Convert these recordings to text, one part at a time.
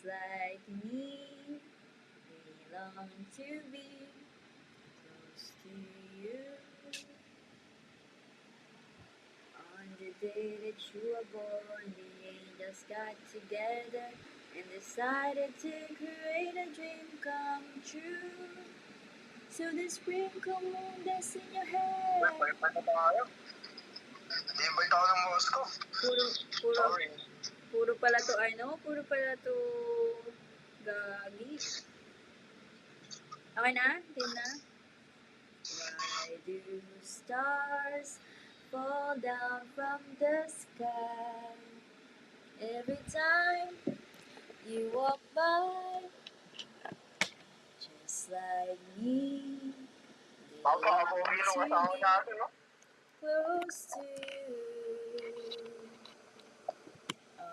like me, they long to be close to you. On the day that you were born, the angels got together and decided to create a dream come true. So the sprinkle moon that's in your hair. Invite ako ng Moscow. Puro pala to, puro pala to gagi. Okay na? Game na? Why do stars fall down from the sky every time you walk by? Just like me, they long to be close to you.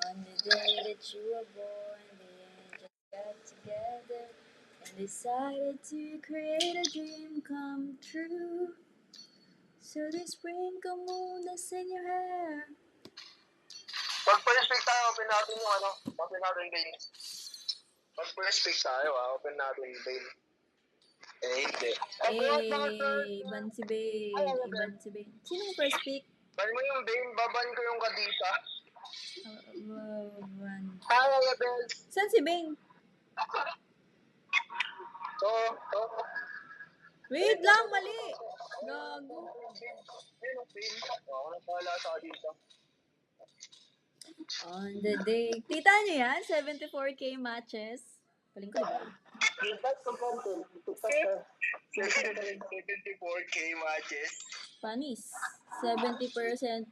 On the day that you were born, the angels got together and decided to create a dream come true. So they sprinkle moon that's in your hair. Pag pa-respect tayo, open natin yung open natin yung vein. Pag pa-respect tayo, open natin yung vein. Hindi. Iban si Bane. Sinong first pick? Ban mo yung vein, baban ko yung kadita. Hi, Abel. Saan si Bane? Wait lang, mali. Gago. On the day. Tita nyo yan? 74K matches. Paling ko diba? 74K matches. Panis. 70%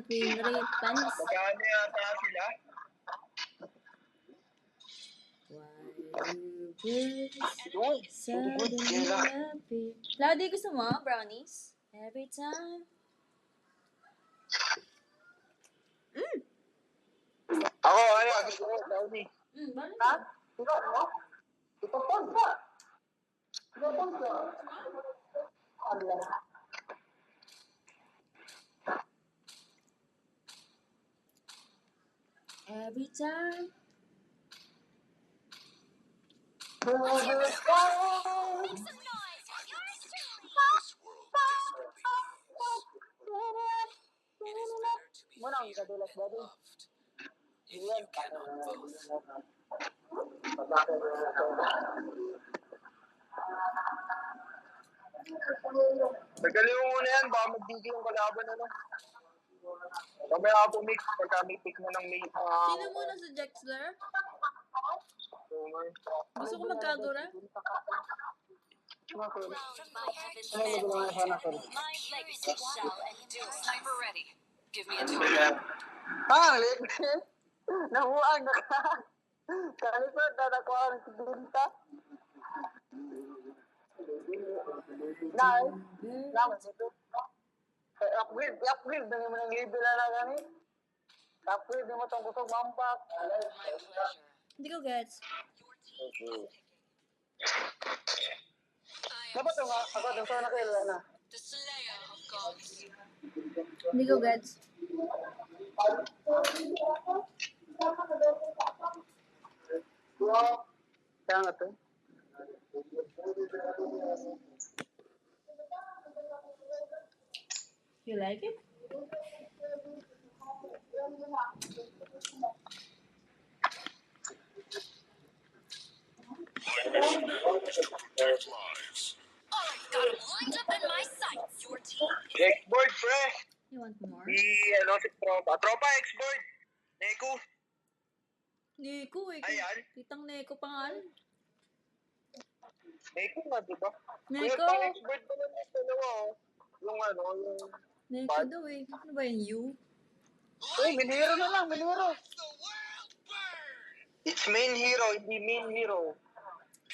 win rate. Panis. Magkano yata sila? Why do birds suddenly appear? Cloudy, gusto mo? Brownies? Every time. Ako, gusto ko, brownie. Brownies. Ha? Ikaw, ano? Ipapag ba? Ipapag ba? Every time. What's your name? Make some noise. Yours truly. This world desperately needs. It is better to be feared than loved. If you cannot both. Nagaling mo muna yan, baka magdigi yung kalaban, ano? Mamaya ako mix, pagka may pick mo ng may... Sino muna sa Jexler? Gusto ko magkagura? From my heaven's mandate, my legacy shall endure. Sniper ready. Give me a target. Legit? Nahuang na ka. Kalipat na nakuha ang binta. Upgrade na naman ang level na gani. Upgrade na mo itong kusog mampak. My pleasure. Hindi ko gets. Dapat yung ako, yung sana kaila na. The slayer of gods. Hindi ko gets. Kaya nga to. You like it? Alright, got him lined up in my sights. Your team is... X-board, pre. You want more? Si Tropa. Tropa, X-board. Neko. Neko eh. Ayan. Kitang Neko pangalan. Neko nga, diba? Neko. Yung X-board pa lang yung dalawa, yung yung... Neko daw eh. Ano ba yung you? Minhero na lang, minhero. It's main hero, hindi main hero.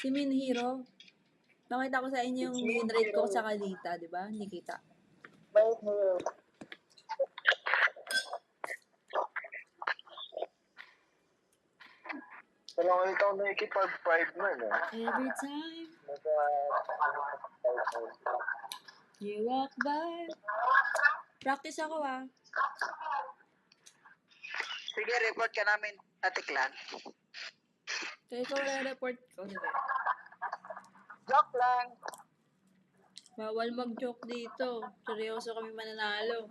Si Min Hero. Nakita ko sa inyo yung win rate ko sa Kalita, di ba? Hindi kita. Main hero. Pero ikaw nakikipag 5 man, eh. Every time you walk by. Practice ako ah. Sige, report ka namin. Atiklan. Kaya ikaw re-report ko, di ba? Joke lang. Bawal mag-joke dito. Seryoso kami mananalo.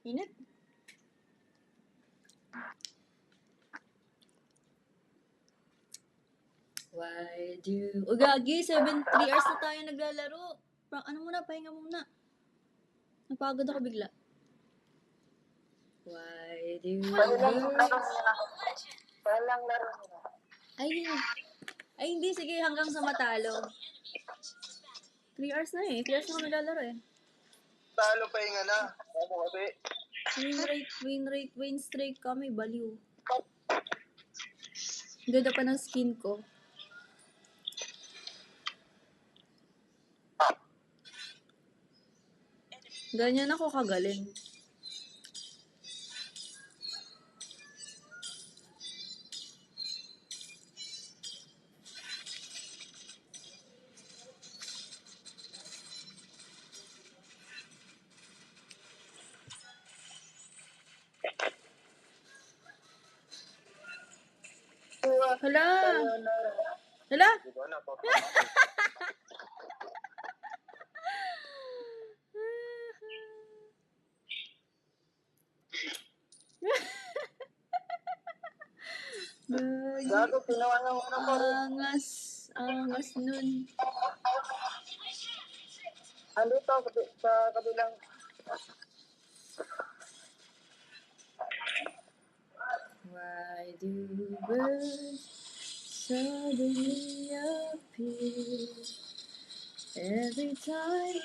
Init. Why do... O gagi, 3 hours na tayo naglalaro. Ano muna, pahinga muna. Napagod ako bigla. Why do birds... Walang laro nila. Ay, hindi. Sige, hanggang sa matalo. 3 hours na eh. 3 hours na ako naglalaro eh. Talo pa yung na. Ako kasi. Win streak kami. Baliw. Ganda pa ng skin ko. Ganyan ako kagaling. Hala! Hala! Di ba na? Gago, pinawa ng ano ko. Angas nun. Ano to? Sa kabilang. Why do birds suddenly appear every time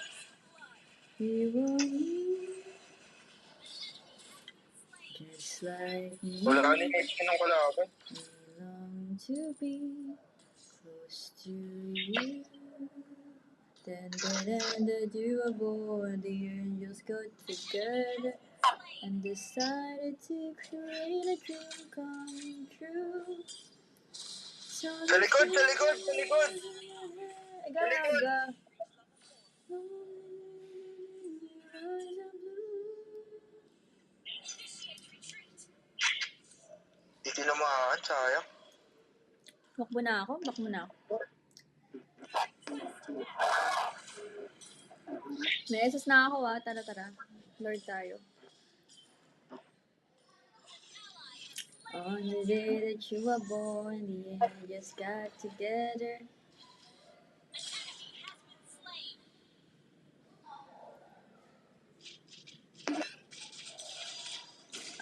you want me? Just like me, Wala ni Mexican ng kalaban. I long to be close to you. Then you were born, the angels got together and decided to create a dream come true. So Sa likod, sa likod, sa likod. Gaga. Di tinamaan, sayang. Bakbo na ako. May SS na ako Tara. Lord tayo. On the day that you were born, the angels got together.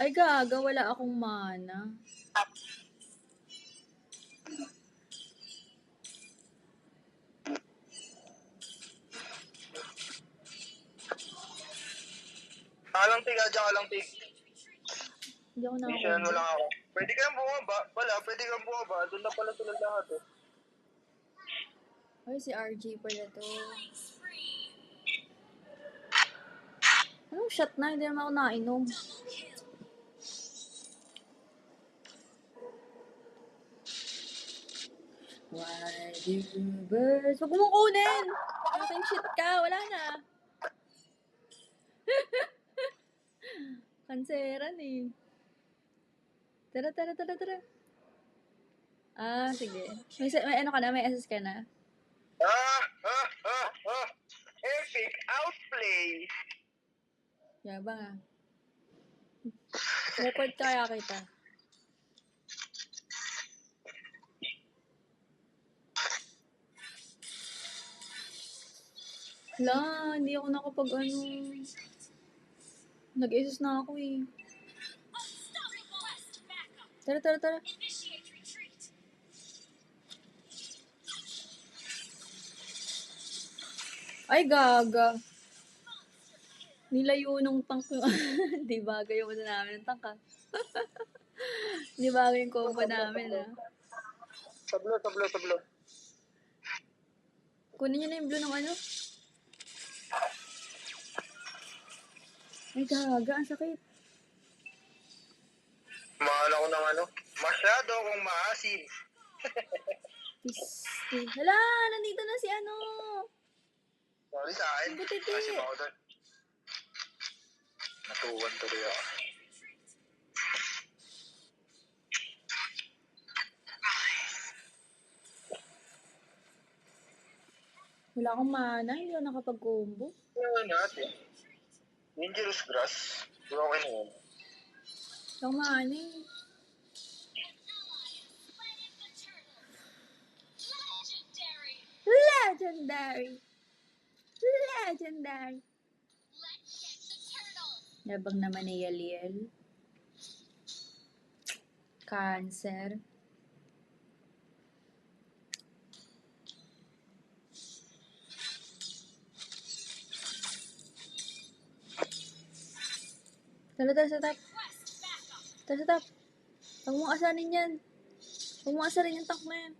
Ay gaga, wala akong mana. Alang tig, adya ka lang tig. Hindi ako Minsan mo nakakuha. lang ako. Pwede kang bumaba. Pwede kang bumaba. Doon na pala sila lahat eh. Ay, si RG pala to. Anong shot na? Hindi naman ako nainom. Why do birds... Huwag mong kunin! Aking shit ka. Wala na. Kanseran eh. Tara. Sige. May ano ka na? May SS ka na? Epic outplay. Yabang ah. Report kaya kita. Hala, hindi ako nakapag Nag-SS na ako eh. Tara. Ay, gaga. Nilayo nung tank yung... Di bagay yung namin ng tank ah. Di bagay yung combo namin ah. Tablo. Kunin nyo na yung blue ng ano. Ay, gaga. Ang sakit. Mahal ako ng ano. Masyado akong maasim. Hala, nandito na si ano. Sorry sa akin. Butiti. Maasim ako doon. 2-1 tuloy ako. Wala akong mana, hindi ako nakapag-combo. Ano natin? Dangerous Grass. Okay na yun. Wala akong mana eh. Legendary! Legendary! Labang naman ni Yaliel. Cancer. Tara sa top. Tara sa top. Huwag mong asarin yan. Huwag mong asarin yung tank na yan.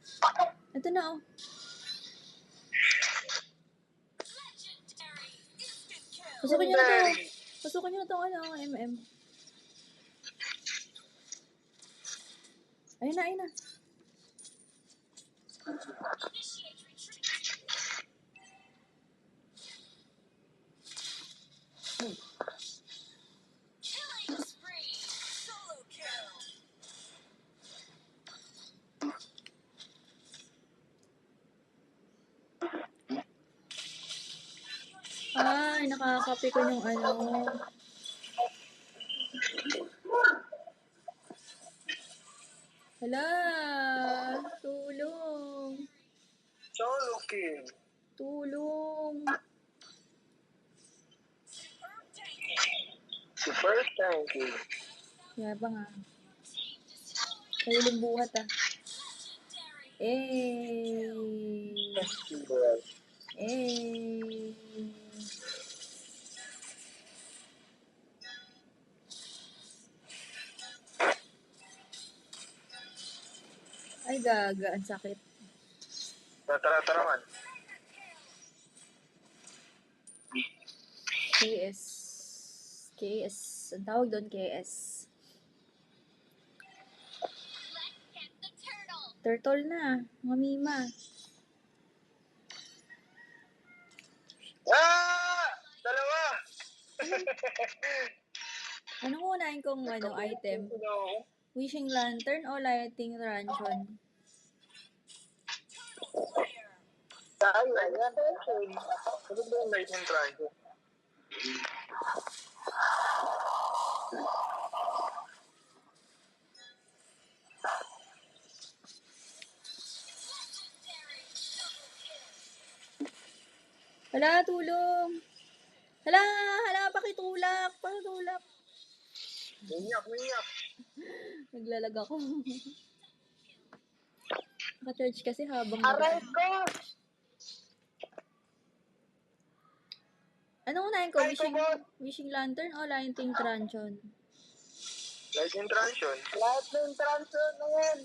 Ito na oh. Pasukin nyo na to. Pasukin nyo na to ano, MM. Ayun na, ayun na. Ay, nakakapi ko yung ano. Hala, tulong. Solo kill. Tulong. Super tanky. Yabang ah. Kailing buhat ah. Eh. Eh. Ay, gaga. Ang sakit. Tara man. KS. KS. Ang tawag doon, KS. Turtle na. Mga mima. Dalawa! Anong unahin kong ano, item? Wishing Lantern o Lighting Ranchon? Tayo, yan. Ano ba yung lightning triangle? Hala, tulong! Hala, pakitulak! Pakitulak! Minyak. Naglalag ako. Naka-charge kasi habang... Aray ko! Anong unahin ko? Wishing Lantern o Lighting Ranchon? Lightning Transion. Lightning Transion na yan.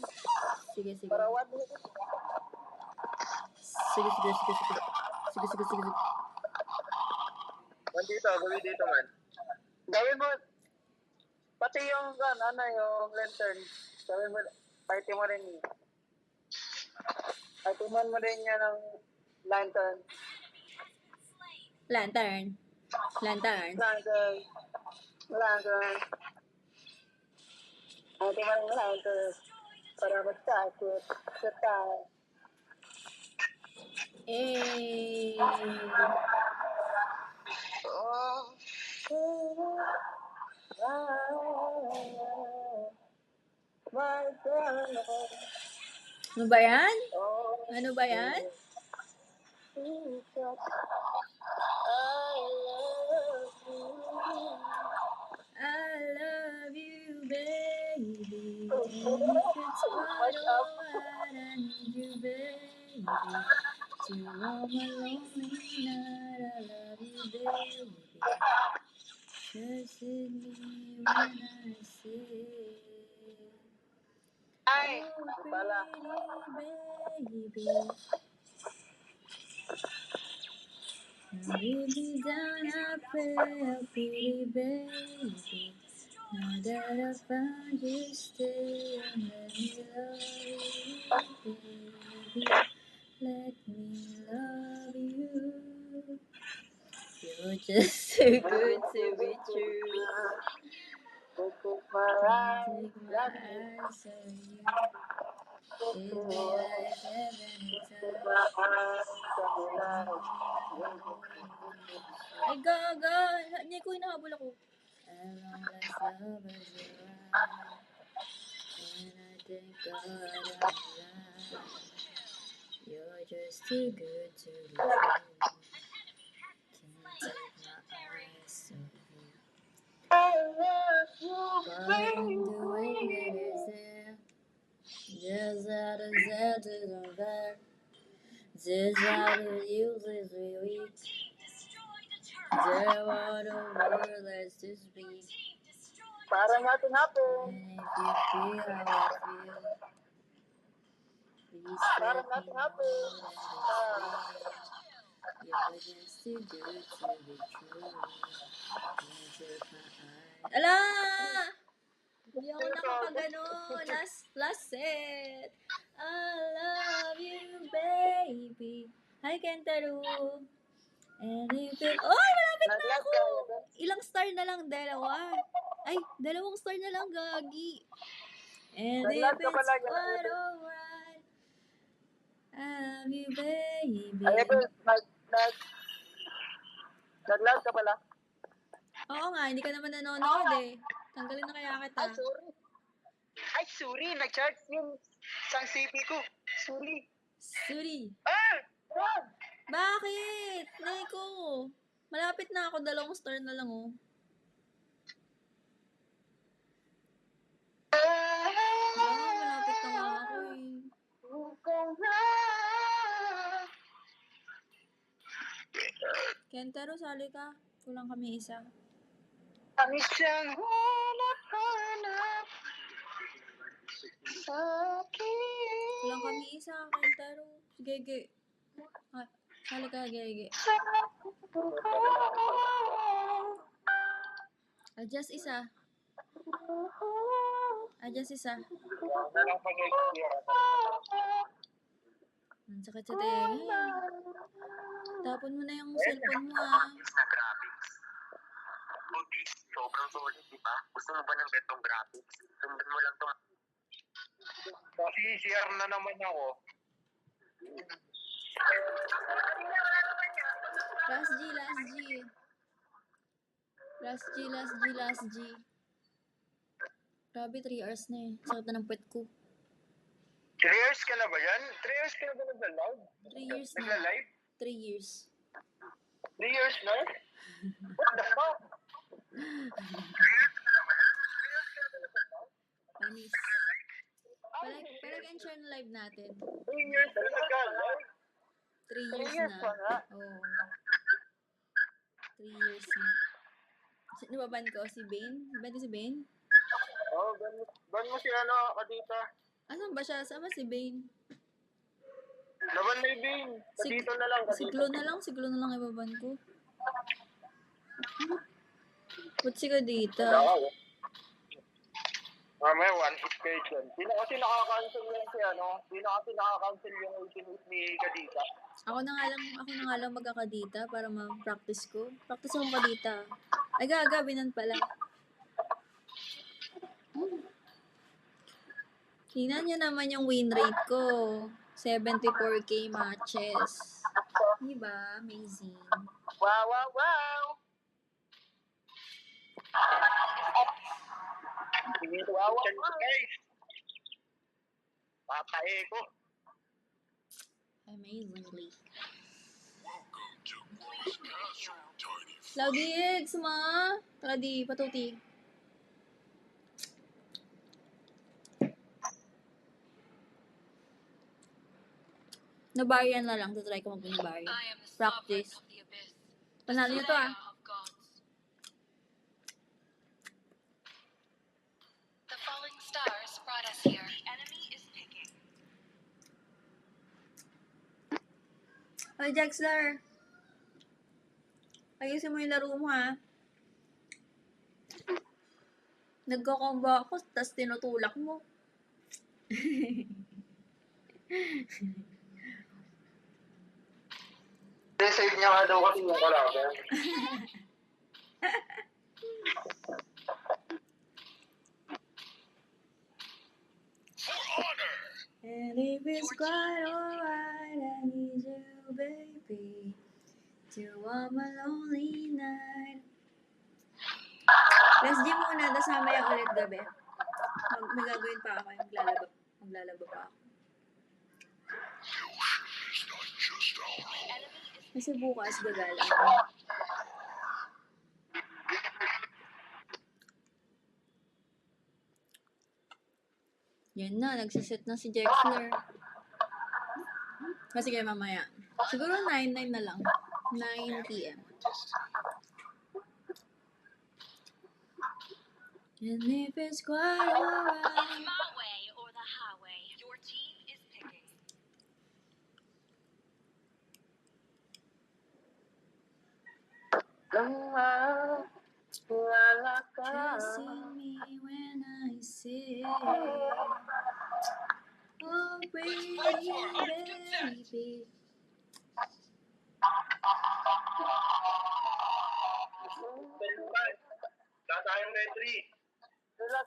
Sige. Para what? Sige. Nandito, gawin dito man. Gawin mo. Pati yung yung lantern. Gawin mo, party mo rin. Party mo rin yan ng lantern. Lantern. Party mo rin lantern. Para mag-sakit. Sa tayo. Eh. Ano ba yan? I love you, baby. That's what I need you, baby. To all my lonely night, I love you, baby. Just in me when I say, oh, pretty baby. Now leave me down, I pray, oh, pretty baby. Now that I found you, stay and let me love you, baby. Let me love you. You're just too good to be true. Take my eyes on you. Give me like heaven and touch. Ay, gaga! Hindi ko hinahabol ako. As long as love is around, and I thank God I'm alive. You're just too good to be true. Can't take my eyes off you. But in the way that is there, just out of that to the back, just out of useless we there are the words to speak. Para natin happen. And if you feel how I feel, please Para let me natin know happen. that it's real. You're just too good to be true. Can't take my eyes. Ala! Hindi ako nakakagano. Last set. I love you, baby. Hi, Kentaro. And if it... Oh, malapit na Nag-lag ako! ka, Ben. Ilang star na lang? Dalawa. Ay, 2 star na lang, gagi. And if Nag-lag ka it's pala, quite alright, I love you, baby. Ay, Ben, nag-lag ka pala. Oo nga, hindi ka naman nanonood eh. Tanggalin na kaya kita. Ay, sorry. Nag-charge yung isang CP ko. Sorry. Suri. Wag! Bakit? Neko. Malapit na ako, 2 star na lang oh. Malapit na nga ako eh. Kentaro, sali ka. Kulang kami isa. Ang isang hanap-hanap sa akin. Kulang kami isa, Kentaro. Gege. Ah, sali ka, Gege. Adjust isa. Adjust isa. Ang sakit sa tenga. Tapon mo na yung cellphone mo ah. Na graphics. Budis, sobrang solid, di ba? Gusto mo ba ng betong graphics? Sundan mo lang to. Kasi CR na naman ako. Last G. Last G. Grabe, 3 hours na eh. Sakit na ng puwet ko. 3 years ka na ba yan? 3 years ka na ba nag-live? 3 years na. Nagla-live? 3 years. 3 years na? What the fuck? Panis. Palag-and-share na live natin. 3 years na nag-live? 3 years years na. pa nga. Oo. 3 years na. Nababan ko si Bane? Ban ko si Bane? Oo, ban mo si ano, Kadita. Asan ba siya? Saan ba si Bane? Laban na yung Kadito na lang. Siglo na lang ibaban ko. Ba't si Kadita? Mamaya, 1 hit kayo dyan. Di na kasi nakaka-cancel yan si ano. Di na kasi nakaka-cancel yung ultimate ni Kadita. Ako na nga lang magkakadita para ma-practice ko. Practice mo Kadita. Ay, gagabinan pala. Tingnan niyo naman yung win rate ko. 74k matches. Diba? Amazing. Wow, wow, wow! Wow, wow, wow! Papae ko. Amazingly. Cloudy eggs, ma! Cloudy, patuti. Nabarian na lang. Tutry ko mag-nabarian. Practice. Panalo nyo to ah. The falling stars brought us here. Enemy is picking. Ay, Jaxler. Ayusin mo yung laro mo ha. Nagkakombo ako, tas tinutulak mo. Save niya nga daw kasi yung kalaban. quite alright, I need you, baby, to warm a lonely night. Let's gym muna, tapos mamaya ulit gabi. May gagawin pa ako, maglalaba pa ako. Kasi bukas gagala ako. Yan na, nagsiset na si Jexler. Sige, mamaya. Siguro 9 na lang. 9 p.m. And if it's quite alright. My way or the highway, your team is picking. Just see me when I say, oh pretty baby. Tatayong retry. Relax.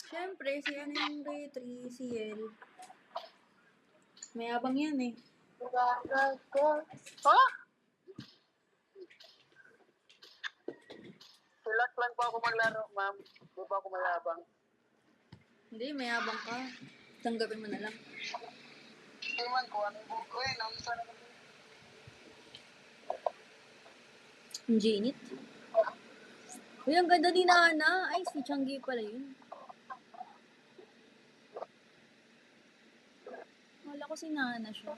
Siyempre, si ano yung Ray 3, si Yel. May abang yan eh. Ha? Relax lang po ako maglaro, ma'am. Di ba ako mayabang? Hindi, may abang ka. Tanggapin mo na lang. Hindi man ko, ano yung buko eh. Namusta na naman. Ang ginit. Uy, ang ganda ni Nana. Ay, si Changi pala yun. Wala ko si Nana siya.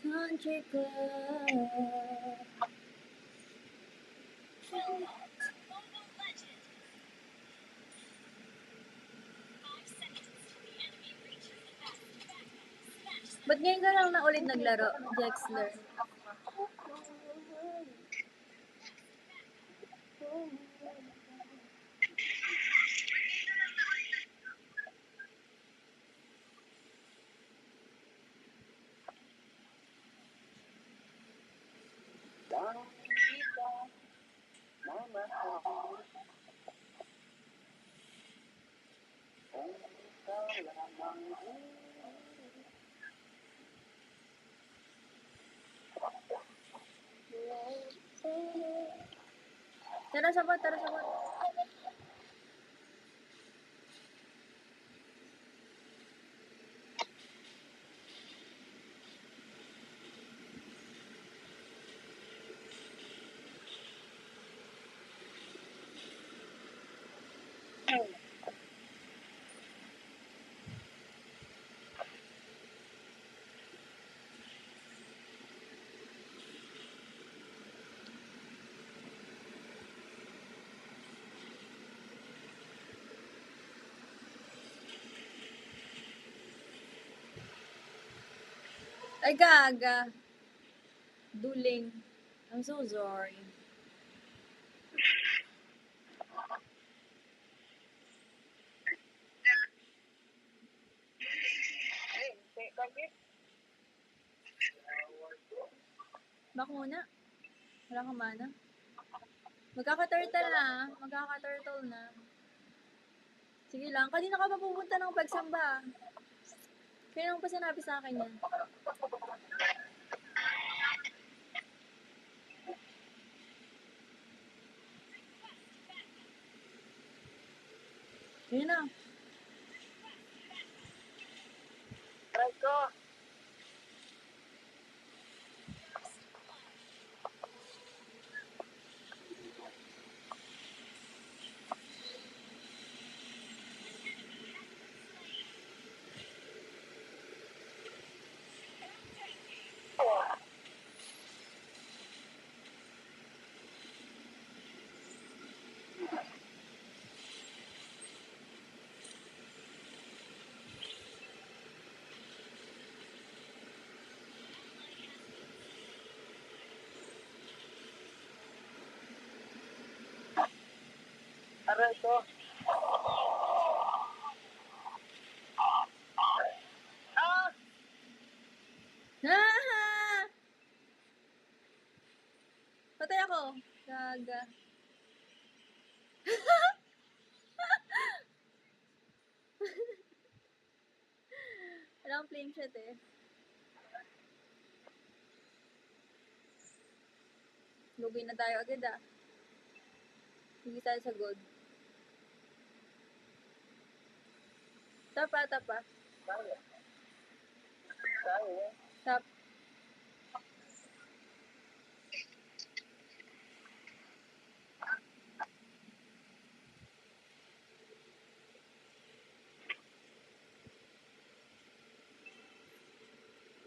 Country Club. Ba't ngayon ka lang na ulit naglaro, Jexler? Tara sabat. Ay, gaga. Duling. I'm so sorry. Bak muna. Wala kang mana. Magkaka-turtle na. Sige lang. Kanina ka pa pupunta ng pagsamba. Kaya nang pa sinabi sa akin yan. Yun na. Right ko. Aray ko. Gaga. Wala akong flame shot eh. Lugi na tayo agad ah. Lugi tayo sa gold. Tapa. Tap.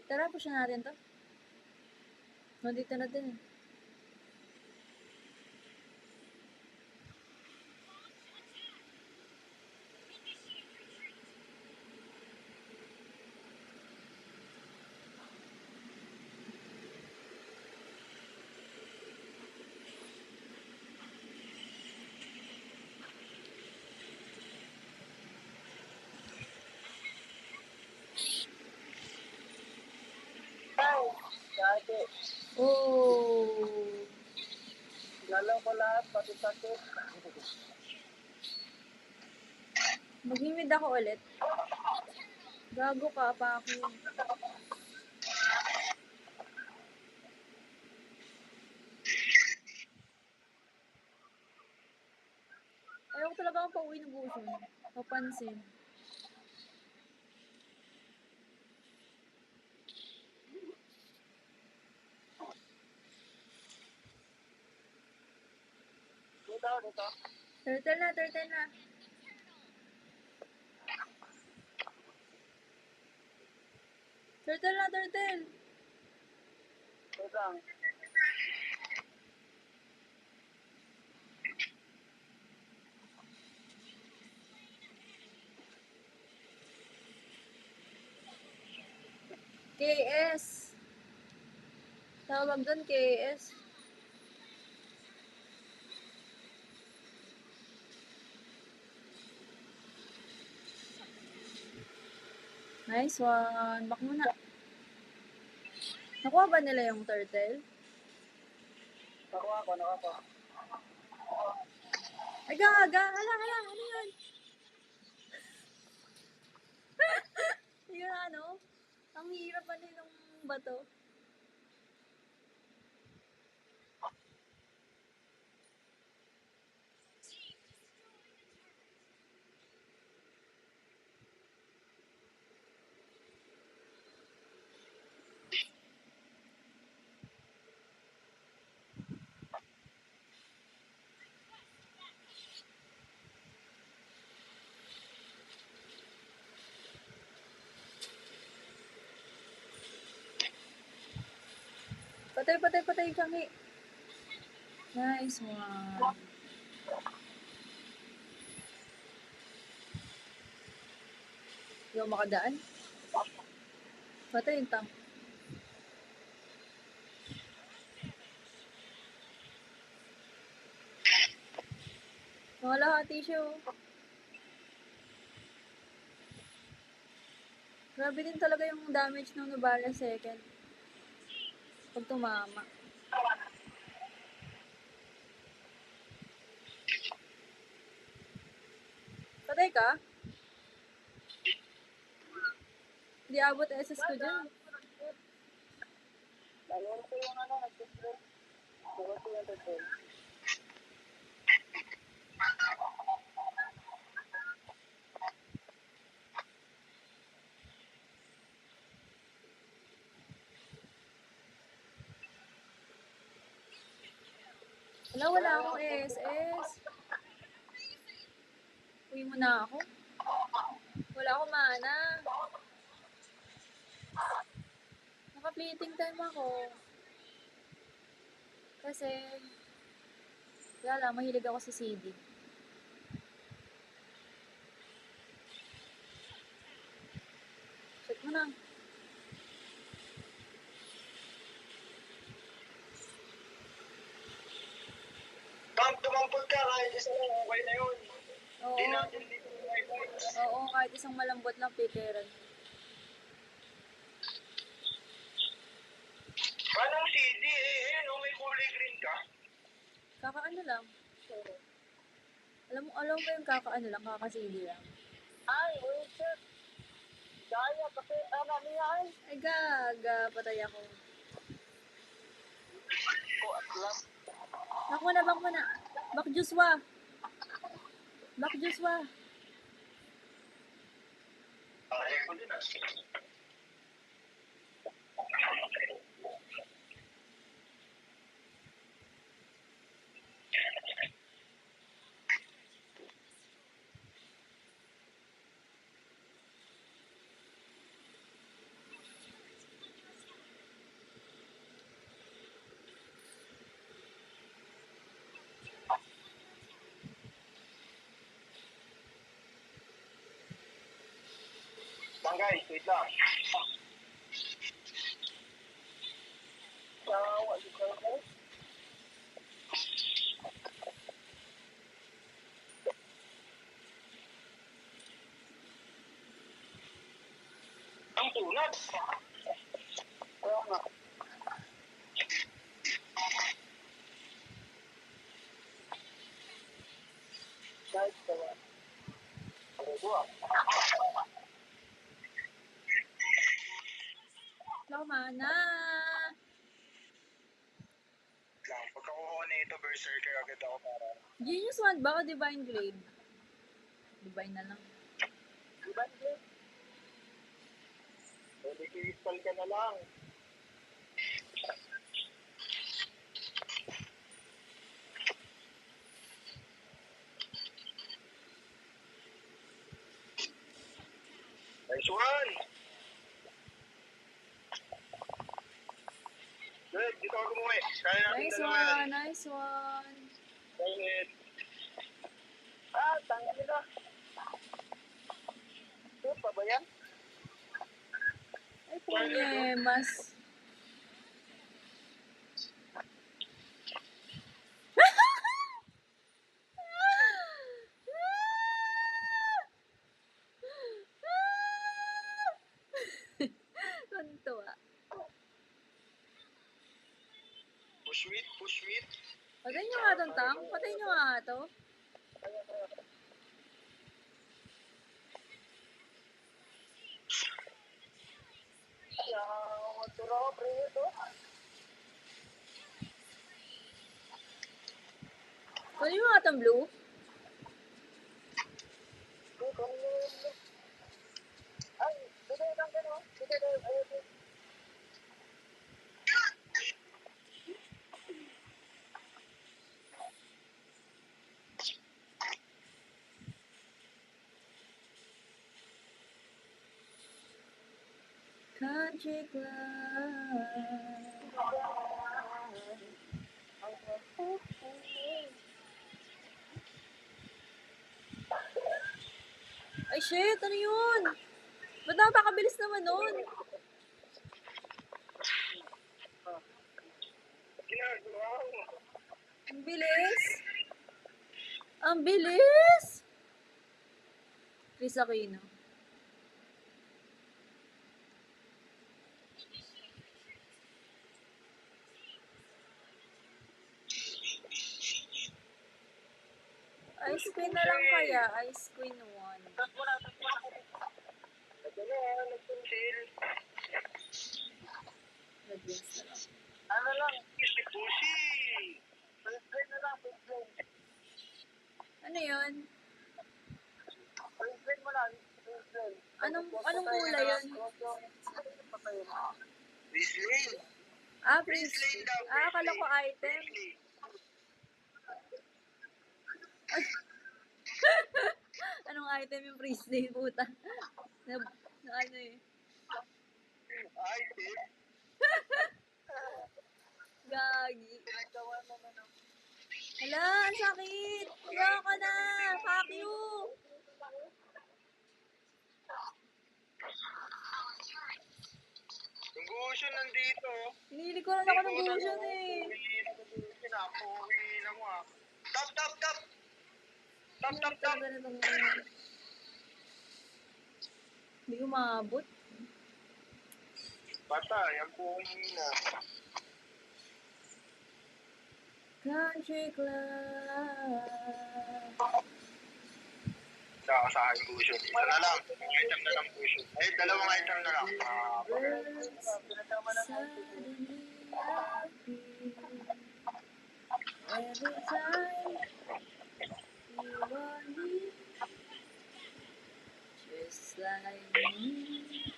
Tara, push natin to. Nandito na din eh. Dati, Oh. lalo ko lahat, pati sakit. Mag-mid ako ulit. Gago ka pa ako. Ayaw ko talaga akong pauwi ng buson. Papansin. Dito. Turtle na. Turtle. Wait lang. KS. Tawag doon, KS. Nice one. Back mo na. Nakuha ba nila yung turtle? Nakuha ko. Ay, gaga. Hala. Ano yun? Yun ano? Ang hirap pa ng bato. Patay kami. Nice one. Hindi ako makadaan. Patay yung tank. Mga lahati siya oh. Grabe din talaga yung damage ng Nubala second. Pag tumama. Patay ka? Hindi abot SS ko dyan. Lalo ko yung nag-display. Lalo ko yung turtle. Wala akong SS. Uwi mo na ako. Wala akong mana. Naka-fleeting time ako. Kasi, wala lang, mahilig ako sa CD. Check mo na. Tumampod ka kahit isa lang, okay na yun. Oo. Di natin dito may points. Oo, kahit isang malambot lang, pikeran. Anong CD eh? May kulay green ka? Kakaano lang. Alam mo yung kakaano lang, kakasili lang. Ay, wait, sir. Daya, kasi ano niya ay. Ay, gaga, patay ako. Ko, at last. Back mo na. Back Joshua. Ay, ko din ah. Guys, wait lang. Ang tunat. Oo nga. Kahit kawa. Lama na. Pagkakuha na ito, berserker agad ako para. Genius Wand ba o Divine Grade? Divine na lang. Divine Grade? Pwede crystal ka na lang. Nice one! Good, dito ako gumuwi. Kaya natin dalawa yan. Nice one. Solid. Tangin na. Ito pa ba yan? Ay, punyemas. Tuntua. Push meat. Patay nyo nga itong tank. Patay nyo nga ito. Patay nyo nga itong blue. Ay, bigay lang gano'n. Bigay lang. Ayun. Country Club. Ay, shit! Ano yun? Ba't napakabilis naman nun? Ang bilis! Ang bilis! Chris Aquino. Ice Queen na lang kaya. Ice Queen 1. Ito na, nagpunsil. Red-wings na lang. Ano lang, pusi. Pusi na lang, pusi. Ano yun? Pusi mo lang, pusi. Anong kulay yun? Priestley. Ah, Priestley. Ah, akala ko item. Anong item yung Priestley, puta? Na ano eh. Item? Gagi. Pinagawa naman ako. Hala, ang sakit! Huwag ka na! Fuck you! Yung Gusion nandito. Hinilikuran ako ng Gusion eh. Uwi na mo ah. Top! Talaga na itong... Hindi ko maabot. Bata, yan po ang hina. Country club. Tsaka sa akin cushion. Isa na lang. Isang item na lang cushion. Ay, dalawang item na lang. Birds suddenly appear every time you are near, just like me.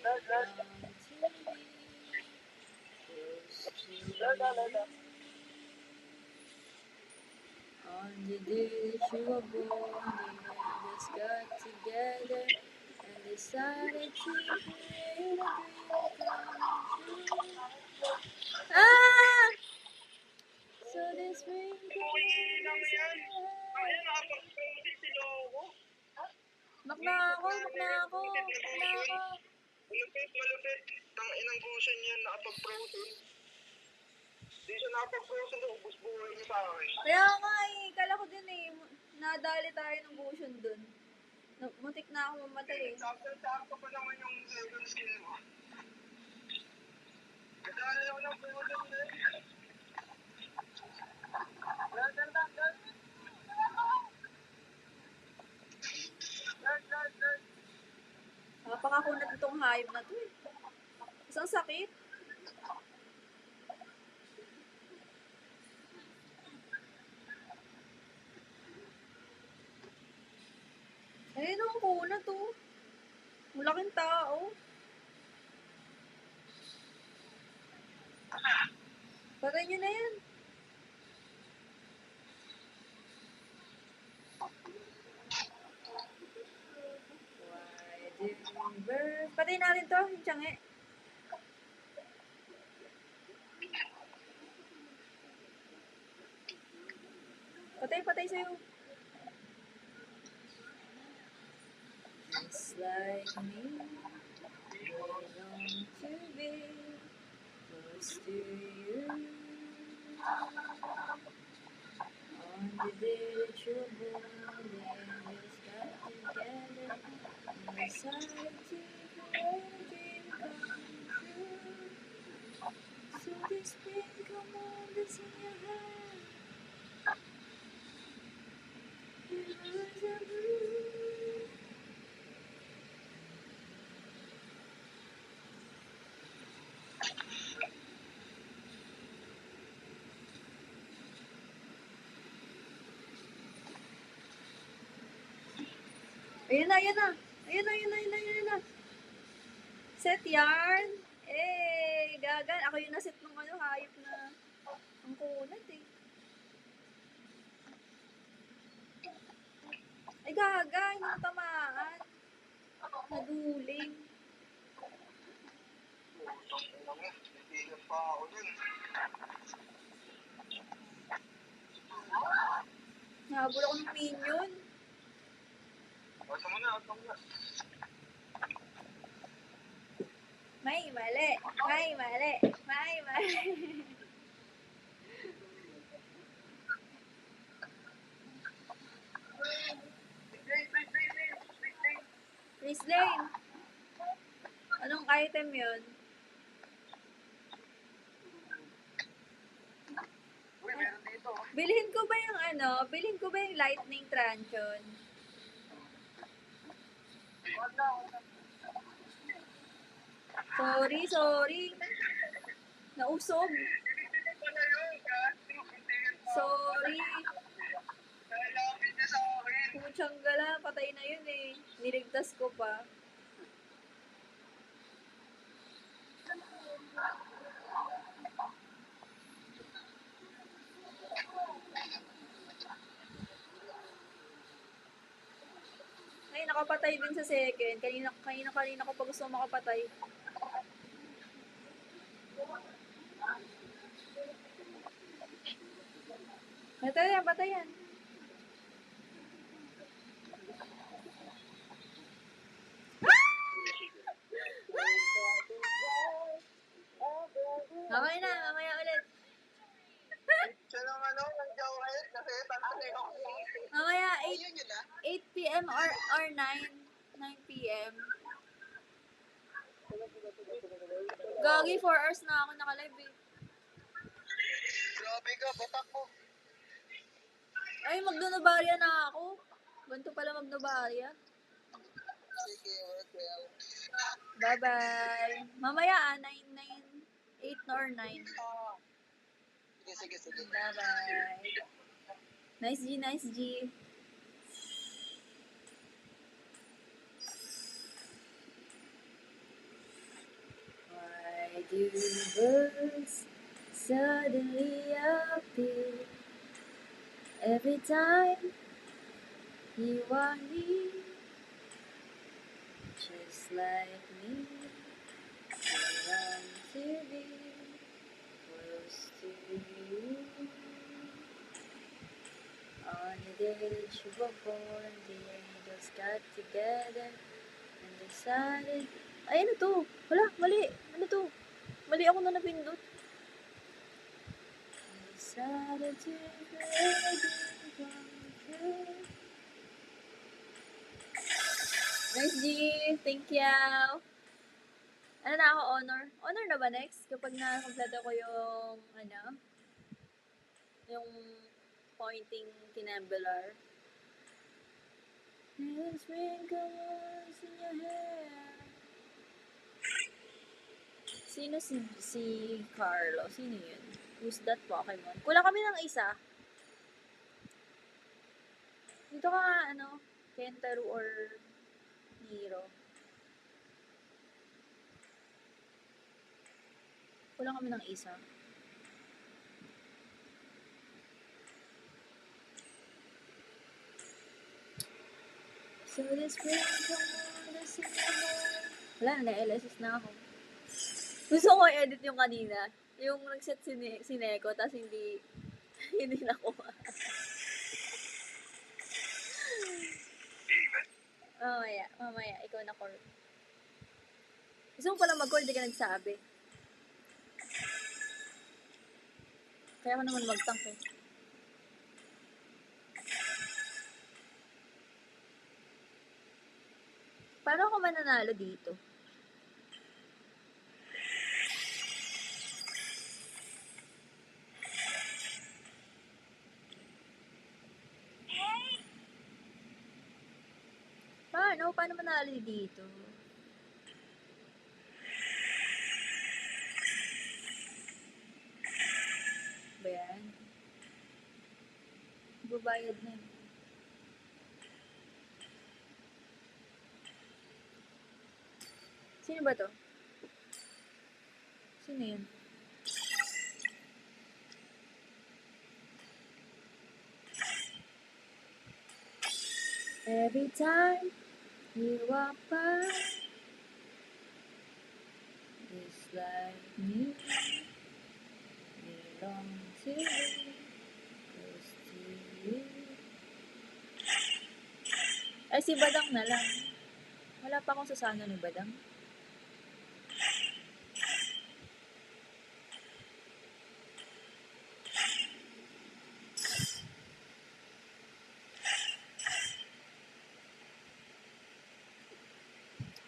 They come to be close to you. On the day that you were born, they just got together and decided to create a dream come true. Ah! So this ring comes in. Mak na ako. Malupit. Tang inang cushion yan, nakapag-frozen. Di siya nakapag-frozen, ubus buhay niya sa akin. Kaya nga kala ko din nadali tayo ng cushion dun. Muntik na ako mamatay Sakto pa naman yung second skill mo. Kadali ako ng frozen na eh. Napakakunat itong hayop na to eh. Isang sakit. Ayun ang kunat to. Malaking tao. Patay nyo na yan. Patay natin to, yung tiyangge. Patay sa'yo. Just like me, they long to be close to you. On the day that you're born, they just got together and decided to create a dream come true. So this spring, come on, this in your hand. Rivers are blue. Ayun na. Set yarn. Gagan. Ako yung naset ng hayop na ang kunat eh. Ay, gaga. Hindi na tamaan. Naguling. Natigas pa ako dun. Nahabol ako ng minion. Asa mo na. May mali. Chris Lane. Anong item yun? Uy, meron dito. Bilhin ko ba yung lightning truncheon? Sorry. Nausog. Sorry. Nalapit niya sa akin. Putsang gala, patay na yun eh. Niligtas ko pa. Ay, nakapatay din sa second. Kanina ko pa gusto makapatay. Batayan. Mamaya ulit. Siya lang ng Jawhead kasi tantanay ako. Mamaya 8 p.m. or 9 p.m. Gagi, 4 hours na ako naka-live eh. Grabe ka, batak mo. Ay, magnonobarya na ako. Ganito pala magnobarya. Sige, well. Bye-bye. Mamaya 8 or 9. Sige. Bye-bye. Nice G. Why do birds suddenly appear every time you are near? Just like me, I long to be close to you. On the day that you were born, the angels got together and decided... Ay, ano to? Wala, mali. Ano to? Mali ako na napindot. And decided to make it come true. Nice G! Thank you! Ano na ako, honor? Honor na ba next? Kapag na-complete ko yung, yung pointing kinambular. And sprinkles in your hair. Sino si Carlo? Sino yun? Who's that Pokemon? Kulang kami ng isa. Dito ka, Kentaro or Nero. Kulang kami ng isa. So this sprinkle on the cinnamon. Wala na, LSS na ako. Gusto ko edit yung kanina. Yung nag-set si Neko, tapos hindi nakuha. Mamaya, ikaw na core. Gusto mo pala mag-core, hindi ka nagsabi. Kaya ko naman mag-tank eh. Paano ako mananalo dito? Paano manalo dito? Ba yan? Babayad na yun. Sino ba to? Sino yun? Every time you walk by, it's like me, belong to you, close to you. Ay, si Badang na lang. Wala pa akong sasano ni Badang.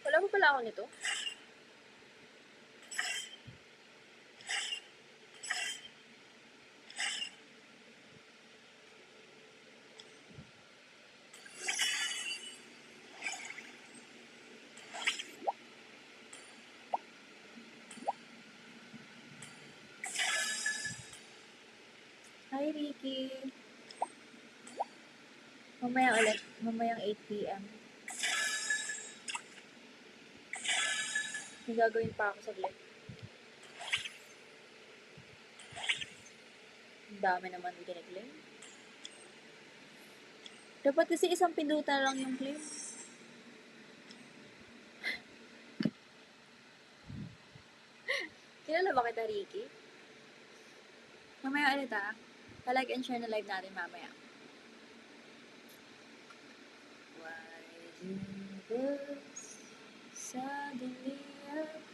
Wala pa pala ako nito. Hi, Ricky. Mamaya ulit. Mamayang 8 p.m. May gagawin pa ako saglit. Ang dami naman ginag-claim. Dapat kasi isang pindutan lang yung claim. Kilala ba kita, Ricky? Mamaya ulit ha. Pa-like and share na live natin mamaya. Why do birds suddenly appear